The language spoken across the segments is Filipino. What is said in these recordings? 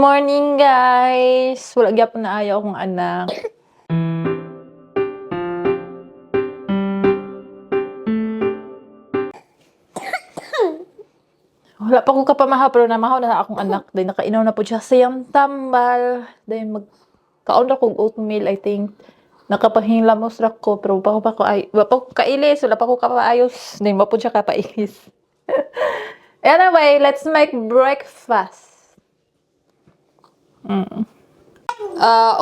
morning, guys! Wala gyapon naayo akong anak. Wala pa ko kapamahaw pero namahaw na akong anak. Dahil nakainom na po siya siyang tambal. Dahil magkaon ra kong oatmeal, I think. Nakapahingilamos ra ko pero wala pa ko kailis, wala pa ko kapaayos. Dahil po siya kapailis. Anyway, let's make breakfast.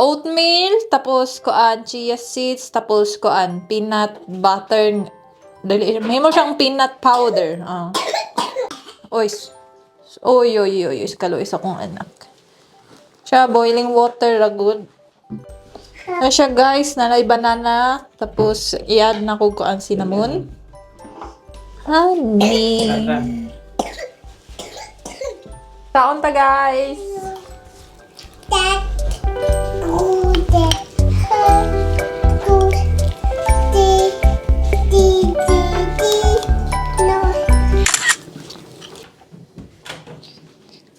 Oatmeal, tapos chia seeds, tapos peanut butter. May mo siyang peanut powder. Oy, kaloy sa kong anak. Siya, boiling water, good. Ano siya, guys, nalay banana, tapos i-add na ko cinnamon. Honey. Taon ta, guys.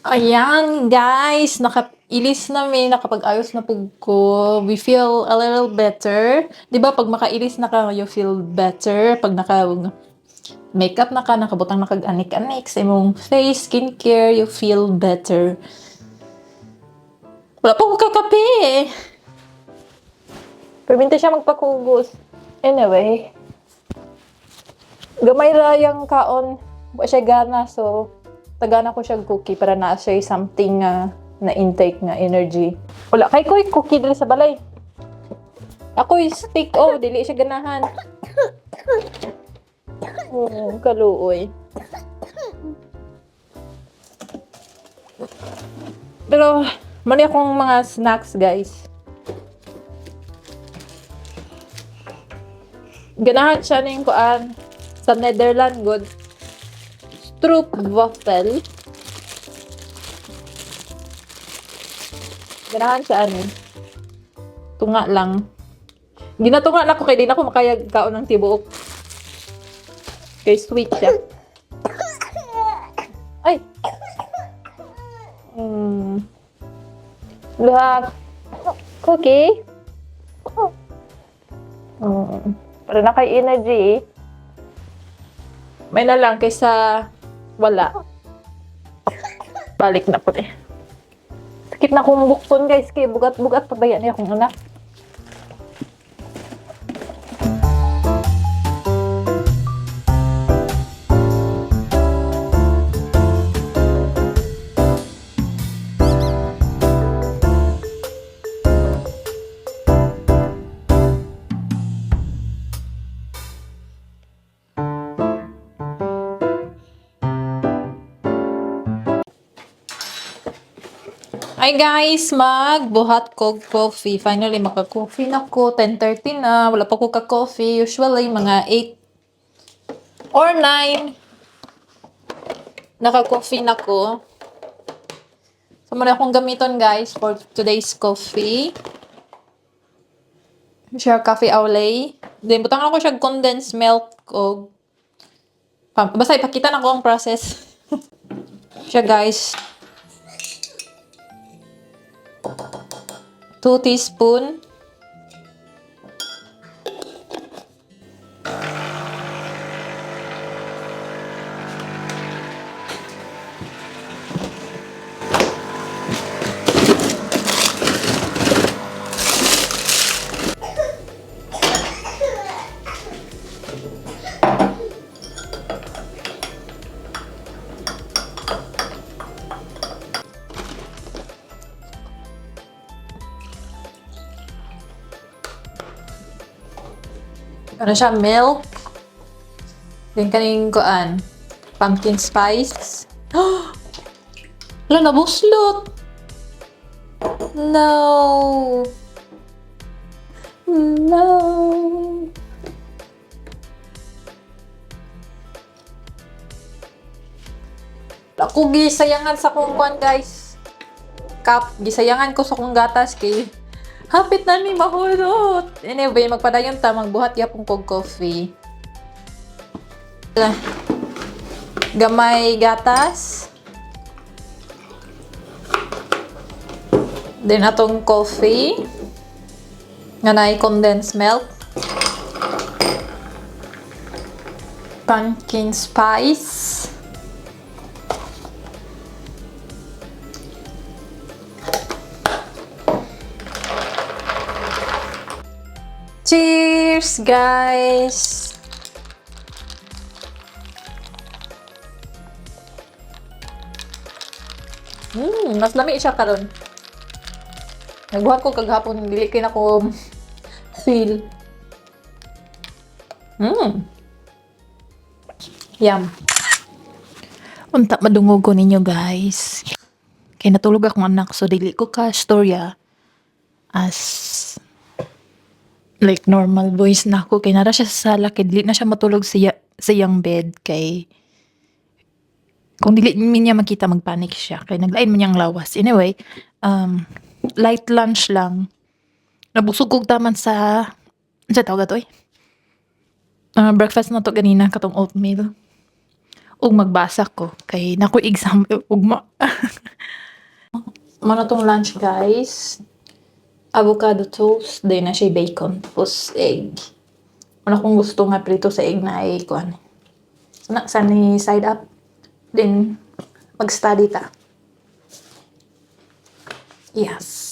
Ayan, guys, nakailis na nakapag-ayos na po ko. We feel a little better. 'Di ba pag makailis na ka, you feel better. Pag makeup na ka, nakabutang nakag-anik-anik sa imong face, skincare, you feel better. Wala pa ko kakape eh. Perminta siya magpakugos. Anyway, gamay ra yung kaon. Wa siya gana, so tagana ko siya cookie para na siya something na intake nga energy. Wala kay ko'y cookie dili sa balay. Ako'y stick, dili siya ganahan. Kaluoy. Pero mali akong mga snacks, guys. Ganahan siya na yung sa Netherlands, good. Stroopwafel. Ganahan siya tunga lang. Ginatunga na ko kay di na ako makayag kaon ng tibuok. Kay sweet siya. Ay! Luha. Cookie? Para na kay energy. May na lang kaysa wala. Balik na po eh. Sakit na akong bukton, guys. Kaya bugat-bugat pa ba yan akong anak? Hi guys, magbuhat ko coffee. Finally, maka-coffee na ko. 10:30 na. Wala pa ko ka-coffee. Usually, mga 8 or 9. Naka-coffee na ko. So, muna akong gamiton guys for today's coffee. Share coffee awlay. Then, butang ako siya condensed milk o basta ipakita na ko ang process. Siya guys. 2 teaspoon. Ano siya, milk. Then kaning pumpkin spice. Wala, nabuslot. No. No. Ako gisayangan sa kong guys. Gisayangan ko sa kong gatas kay hapit na ni mahulot. Anyway, magpadayon ta, magbuhat yapon kog coffee. Gamay gatas. Then atong coffee nga naay condensed milk. Pumpkin spice. Cheers, guys! Mas lami siya karon. Nagbuhat ko kaghapon, dili kay nako feel. Yum. Unta madungog ko ninyo, guys. Kay natulog akong anak, so dili ko ka storya as like normal voice na ako. Kay nara siya sa sala, kay dili na siya matulog sa iyang bed. Kay kung dili niya makita, magpanic siya. Kay naglain mo niyang lawas. Anyway, light lunch lang. Nabusog kog taman sa tawag to eh. Breakfast na to ganina, katong oatmeal. Ug magbasa ko. Kay naku exam, ugma. Mana tong lunch, guys. Avocado toast, then na siya bacon, tapos egg. Ano kung gusto nga prito sa egg na ay kuan. Sa ni side up. Then mag-study ta. Yes.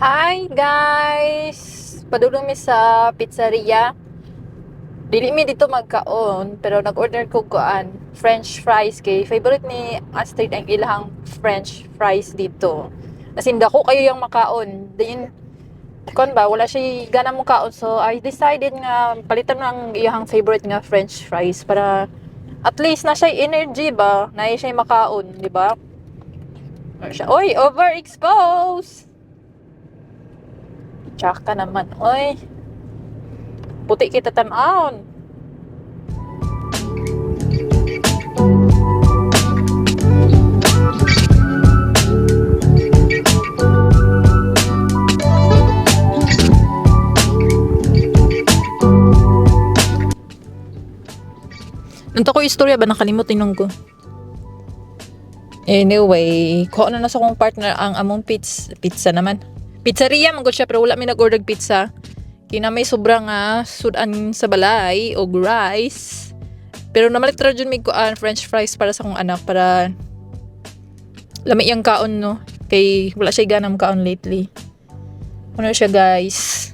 Hi guys! Padulong mi sa pizzeria. Dili mi dito magkaon, pero nag-order ko kuan French fries kay favorite ni Astrid ang ilang French fries dito. Nasinda ko kayo yung makaon. Then kuan ba wala siya gana mo kaon, so I decided nga palitan ng iyang favorite nga French fries para at least na siya energy ba, na siya makaon, di ba? Oy, overexposed! Tsaka naman, oy. Puti kita tan-aon. Nanto ko istorya ba nakalimot tinong ko. Anyway, ko na sa kong partner ang among pizza naman. Pizzeria man gud siya pero wala mi nag-order pizza. Kina may sobrang sudan sa balay o rice. Pero namalit ra jud mi kuan French fries para sa akong anak para lami yang kaon no. Kay wala siya ganang kaon lately. Ano siya, guys?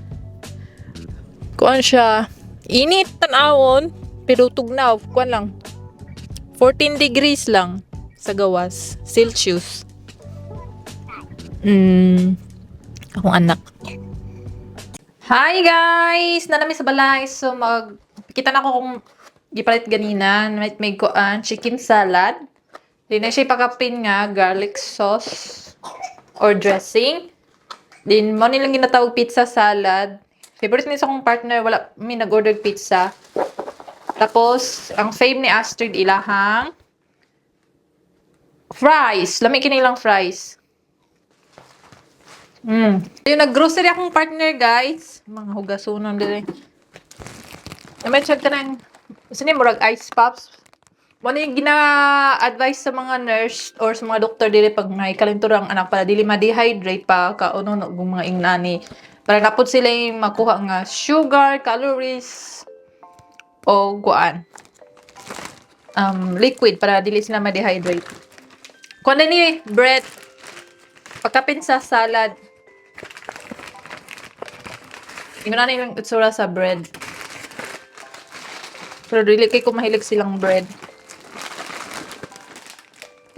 Kuan siya init tan-awon pero tugnaw kuan lang. 14 degrees lang sa gawas Celsius. Akong anak. Hi guys! Nanami sa balay. So kita na ko kung gipalit ganina. May kuan chicken salad. Then na siya pakapin nga garlic sauce or dressing. Then mo nilang ginatawag pizza salad. Favorite ni sa akong partner, wala mi nag-order pizza. Tapos ang fave ni Astrid ilahang fries. Lami kinilang fries. Yung nag-grocery akong partner, guys. Mga hugasunon din. Naman siya ka ng sini murag ice pops. Ano yung gina-advise sa mga nurse or sa mga doktor dili pag may kalentura ang anak para dili ma-dehydrate pa kauno no mga ingnani. Para napod sila yung makuha nga sugar, calories o kuan. Liquid para dili sila ma-dehydrate. Kuan ni bread pagkapin sa salad. Tingnan na yung itsura sa bread. Pero dili kay ko mahilig silang bread.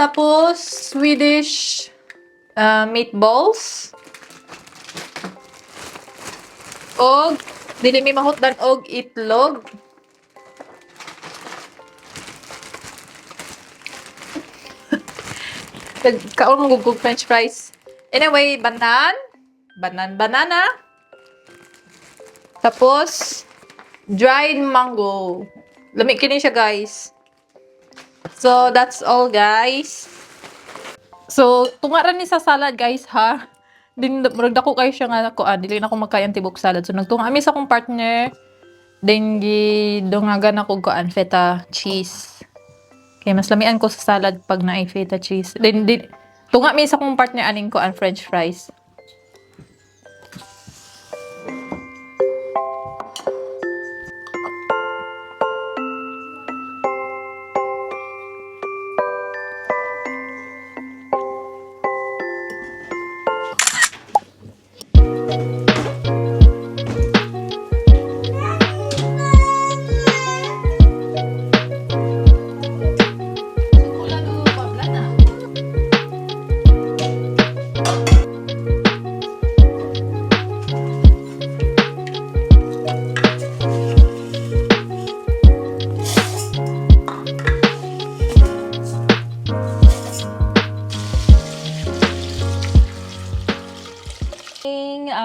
Tapos, Swedish meatballs. Og, dili may mahutdan og itlog. Kaon mo gugug french fries. Anyway, banana. Tapos, dried mango. Lami kini siya, guys. So, that's all, guys. So, tungaran ni sa salad, guys, ha? Din, murag dako kayo siya nga ako, dili na ako magkayan tibok salad. So, nagtunga kami sa akong partner. Then, gidungagan ako ko feta cheese. Okay, mas lamian ko sa salad pag na feta cheese. Then, tunga mi sa akong partner aning ko french fries.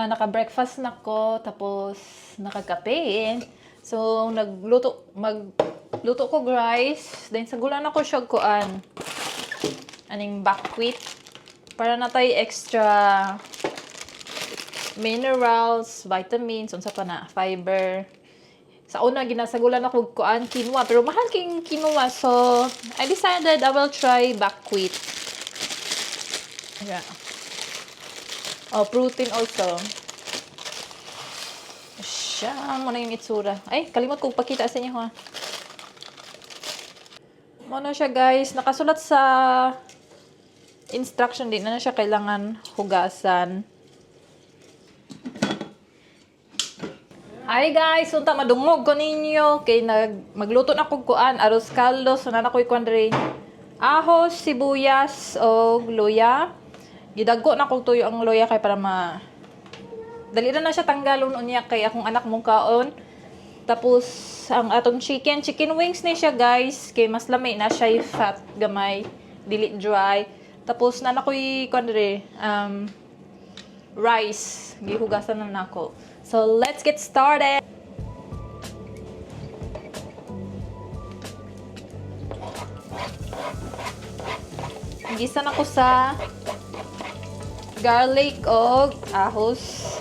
Naka-breakfast na ko, tapos nakakape. So, magluto ko rice. Then, sagulan ako siya kuan. Aning buckwheat. Para na tayo extra minerals, vitamins, unsa pa na, fiber. Sa una, ginasagulan ako kuan quinoa. Pero mahal king quinoa. So, I decided I will try buckwheat. Yeah. Oh, protein also. Siya, muna yung itsura. Ay, kalimot kong pakita sa inyo, ha. Muna siya, guys. Nakasulat sa instruction din na siya kailangan hugasan. Hi, guys. Sunta madungog ko ninyo. Kay magluto na kong kuan. Arroz caldo. So, na ko'y kuan rin. Ahos, sibuyas, o luya. Gidagko na kong tuyo ang luya kay para dali na siya tanggalon unya kay akong anak mong kaon. Tapos ang atong chicken wings ni siya, guys, kay mas lami na siya fat gamay, dili dry. Tapos na nakoy kuandre rice gihugasan na nako. So let's get started. Gisa na ko sa garlic o ahos.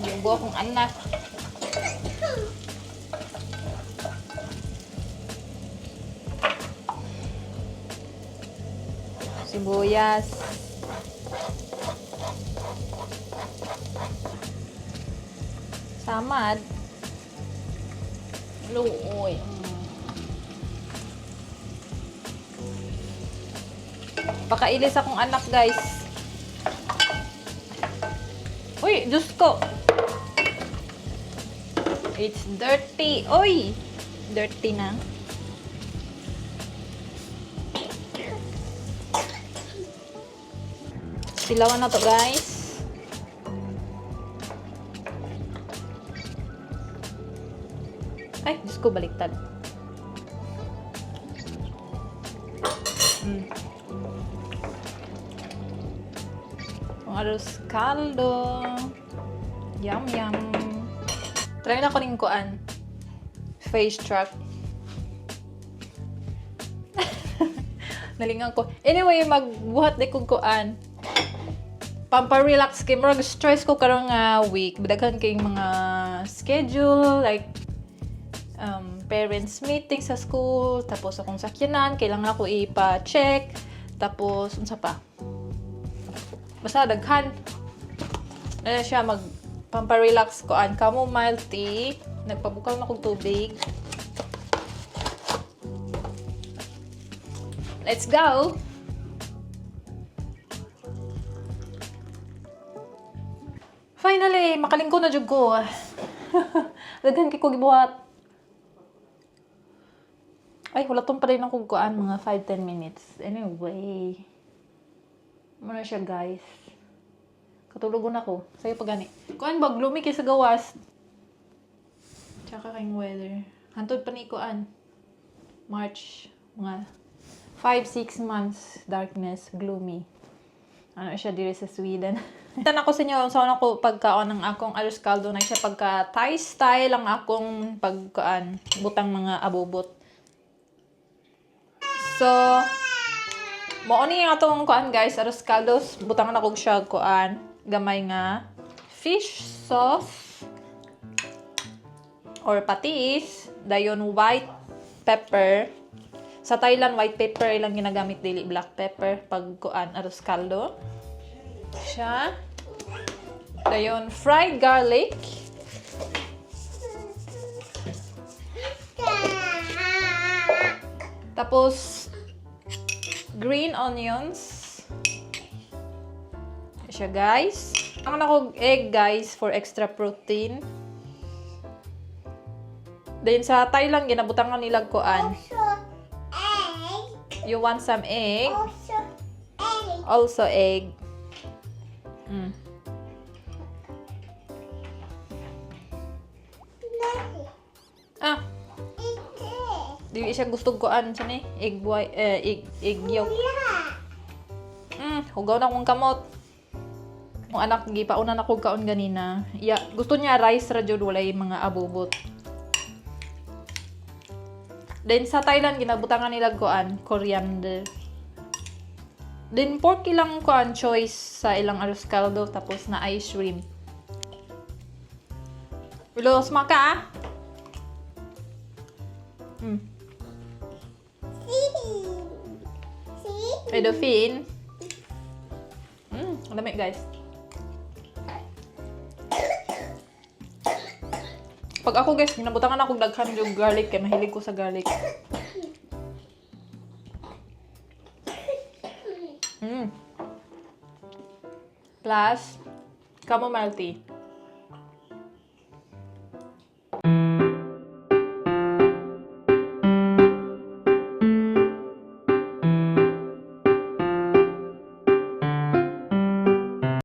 Yung buo kong anak. Sibuyas. Samad. Luoy. Pakailis akong anak, guys. Uy, Diyos ko. It's dirty. Uy! Dirty na. Silawan na to, guys. Ay, Diyos ko, baliktad. Ang arroz caldo. Yum, yum. Try na ko rin kuan. Face truck. Nalingan ko. Anyway, magbuhat di kong kuan. Pampa-relax kay murag stress ko karong week. Bidaghan kay mga schedule like parents meeting sa school, tapos akong sakyanan, kailangan ako ipa-check, tapos unsa pa. Basta daghan. Na siya pampa-relax ko an chamomile tea, nagpabukaw na kog tubig. Let's go. Finally, makalingko na jud ko. Daghan kay ko gibuhat. Ay, hulaton pa rin akong kuan, mga 5-10 minutes. Anyway. Muna siya, guys. Katulugon ako. Sa'yo pa gani. Kuan ba, gloomy kay sa gawas. Tsaka kayong weather. Hantod pa ni kuan. March. Mga 5-6 months. Darkness. Gloomy. Ano siya diri sa Sweden. Tan ako sa inyo. Saan ako pagkaon ng akong arroz caldo na siya pagka Thai style ang akong pagkaan. Butang mga abubot. So, mo ni yung atong kuan guys. Arroz caldo. Butangan ako siya kuan. Gamay nga fish sauce. Or patis. Dayon white pepper. Sa Thailand, white pepper ilang ginagamit, dili black pepper pag kuan arroz caldo. Siya. Dayon fried garlic. Tapos green onions. Siya guys. Ang ako egg guys for extra protein. Then sa Thailand ginabutangan nila kuan. You want some egg? Also egg. Di siya gusto kuan sa ni egg white, egg yolk. Hugaw na kong kamot. Ang anak gipauna na ko kaon ganina. Yeah, gusto niya rice ra jud walay mga abubot. Then sa Thailand ginabutangan nila kuan coriander. Then pork ilang kuan choice sa ilang arroz caldo tapos na ice shrimp. Ulos maka. Pedofin. Lamig guys. Pag ako guys, ginabutangan ako daghan yung garlic kaya mahilig ko sa garlic. Plus, chamomile tea.